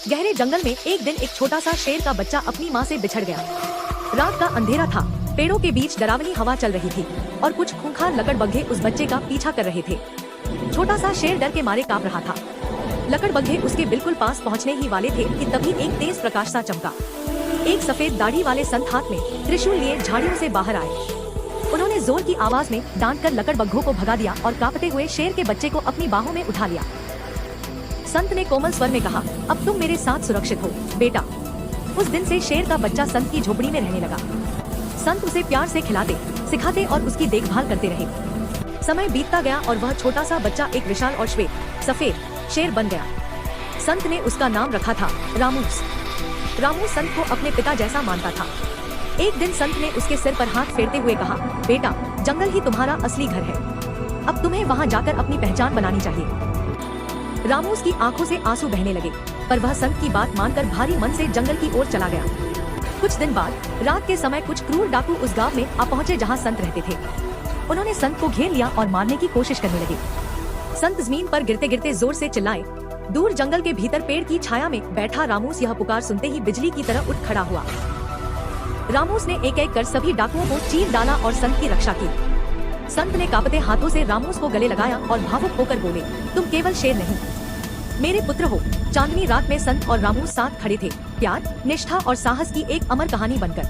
गहरे जंगल में एक दिन एक छोटा सा शेर का बच्चा अपनी माँ से बिछड़ गया। रात का अंधेरा था, पेड़ों के बीच डरावनी हवा चल रही थी और कुछ खूंखार लकड़बग्घे उस बच्चे का पीछा कर रहे थे। छोटा सा शेर डर के मारे कांप रहा था। लकड़बग्घे उसके बिल्कुल पास पहुँचने ही वाले थे कि तभी एक तेज प्रकाश सा चमका। एक सफेद दाढ़ी वाले संत हाथ में त्रिशूल लिए झाड़ियों से बाहर आए। उन्होंने जोर की आवाज में डांट कर लकड़बग्घों को भगा दिया और कांपते हुए शेर के बच्चे को अपनी बाहों में उठा लिया। संत ने कोमल स्वर में कहा, अब तुम मेरे साथ सुरक्षित हो बेटा। उस दिन से शेर का बच्चा संत की झोपड़ी में रहने लगा। संत उसे प्यार से खिलाते, सिखाते और उसकी देखभाल करते रहे। समय बीतता गया और वह छोटा सा बच्चा एक विशाल और श्वेत सफेद शेर बन गया। संत ने उसका नाम रखा था रामूस। रामू संत को अपने पिता जैसा मानता था। एक दिन संत ने उसके सिर पर हाथ फेरते हुए कहा, बेटा जंगल ही तुम्हारा असली घर है, अब तुम्हें वहाँ जाकर अपनी पहचान बनानी चाहिए। रामूस की आंखों से आंसू बहने लगे, पर वह संत की बात मानकर भारी मन से जंगल की ओर चला गया। कुछ दिन बाद रात के समय कुछ क्रूर डाकू उस गांव में आ पहुँचे जहाँ संत रहते थे। उन्होंने संत को घेर लिया और मारने की कोशिश करने लगे। संत जमीन पर गिरते गिरते जोर से चिल्लाए। दूर जंगल के भीतर पेड़ की छाया में बैठा रामूस यह पुकार सुनते ही बिजली की तरह उठ खड़ा हुआ। रामूस ने एक एक कर सभी डाकुओं को चीर डाला और संत की रक्षा की। संत ने कांपते हाथों से रामूस को गले लगाया और भावुक होकर बोले, तुम केवल शेर नहीं, मेरे पुत्र हो। चांदनी रात में संत और रामूस साथ खड़े थे, प्यार, निष्ठा और साहस की एक अमर कहानी बनकर।